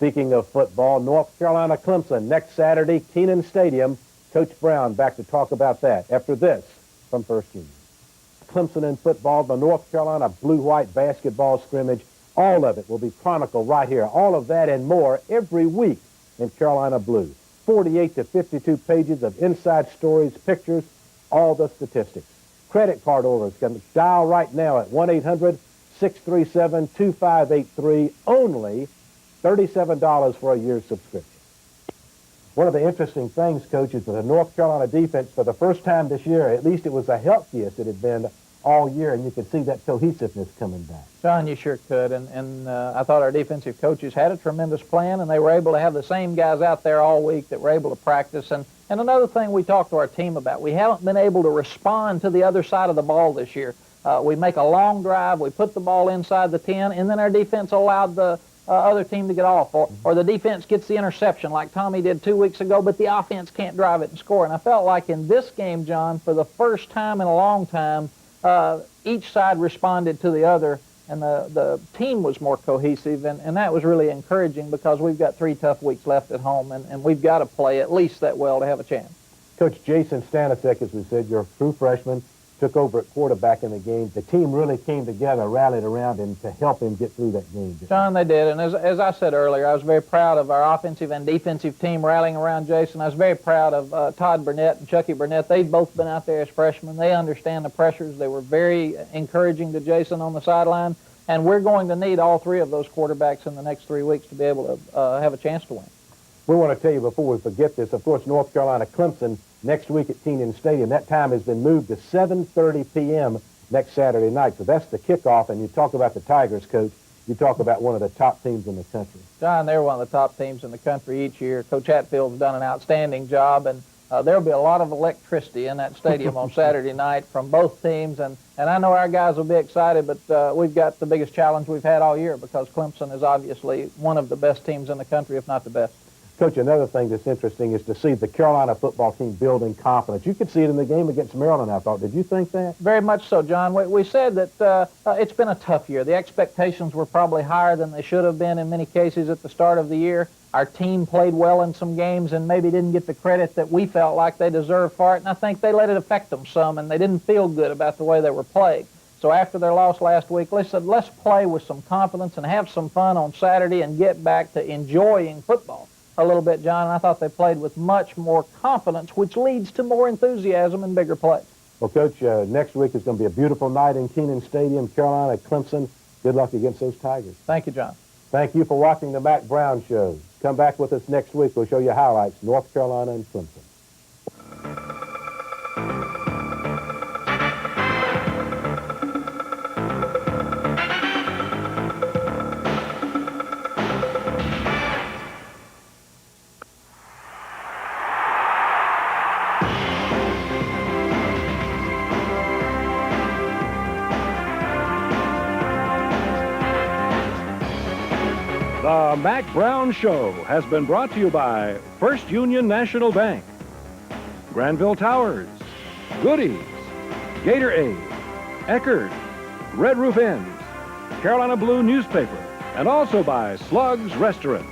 Speaking of football, North Carolina Clemson next Saturday, Kenan Stadium. Coach Brown back to talk about that after this from First Union. Clemson in football, the North Carolina blue-white basketball scrimmage, all of it will be chronicled right here. All of that and more every week in Carolina Blue. 48 to 52 pages of inside stories, pictures, all the statistics. Credit card orders can dial right now at 1-800-637-2583. Only $37 for a year's subscription. One of the interesting things, Coach, is that the North Carolina defense, for the first time this year, at least it was the healthiest it had been all year, and you can see that cohesiveness coming back. John, you sure could, and I thought our defensive coaches had a tremendous plan, and they were able to have the same guys out there all week that were able to practice. And another thing we talked to our team about, we haven't been able to respond to the other side of the ball this year. We make a long drive, we put the ball inside the 10, and then our defense allowed the other team to get off, or the defense gets the interception like Tommy did 2 weeks ago, but the offense can't drive it and score. And I felt like in this game, John, for the first time in a long time, each side responded to the other, and the team was more cohesive, and that was really encouraging because we've got 3 tough weeks left at home, and we've got to play at least that well to have a chance. Coach Jason Stanisic, as we said, your true freshman, took over at quarterback in the game. The team really came together, rallied around him to help him get through that game. John, they did, and as I said earlier, I was very proud of our offensive and defensive team rallying around Jason. I was very proud of Todd Burnett and Chucky Burnett. They've both been out there as freshmen. They understand the pressures. They were very encouraging to Jason on the sideline, and we're going to need all 3 of those quarterbacks in the next 3 weeks to be able to have a chance to win. We want to tell you before we forget this, of course, North Carolina Clemson next week at Kenan Stadium. That time has been moved to 7:30 p.m. next Saturday night. So that's the kickoff, and you talk about the Tigers, Coach. You talk about one of the top teams in the country. John, they're one of the top teams in the country each year. Coach Hatfield's done an outstanding job, and there'll be a lot of electricity in that stadium on Saturday night from both teams, and I know our guys will be excited, but we've got the biggest challenge we've had all year because Clemson is obviously one of the best teams in the country, if not the best. Coach, another thing that's interesting is to see the Carolina football team building confidence. You could see it in the game against Maryland, I thought. Did you think that? Very much so, John. We said that it's been a tough year. The expectations were probably higher than they should have been in many cases at the start of the year. Our team played well in some games and maybe didn't get the credit that we felt like they deserved for it, and I think they let it affect them some, and they didn't feel good about the way they were playing. So after their loss last week, let's play with some confidence and have some fun on Saturday and get back to enjoying football a little bit, John, and I thought they played with much more confidence, which leads to more enthusiasm and bigger plays. Well, Coach, next week is going to be a beautiful night in Kenan Stadium, Carolina, Clemson. Good luck against those Tigers. Thank you, John. Thank you for watching the Mack Brown Show. Come back with us next week. We'll show you highlights, North Carolina and Clemson. The Mack Brown Show has been brought to you by First Union National Bank, Granville Towers, Goodies, Gatorade, Eckerd, Red Roof Inns, Carolina Blue Newspaper, and also by Slug's Restaurants.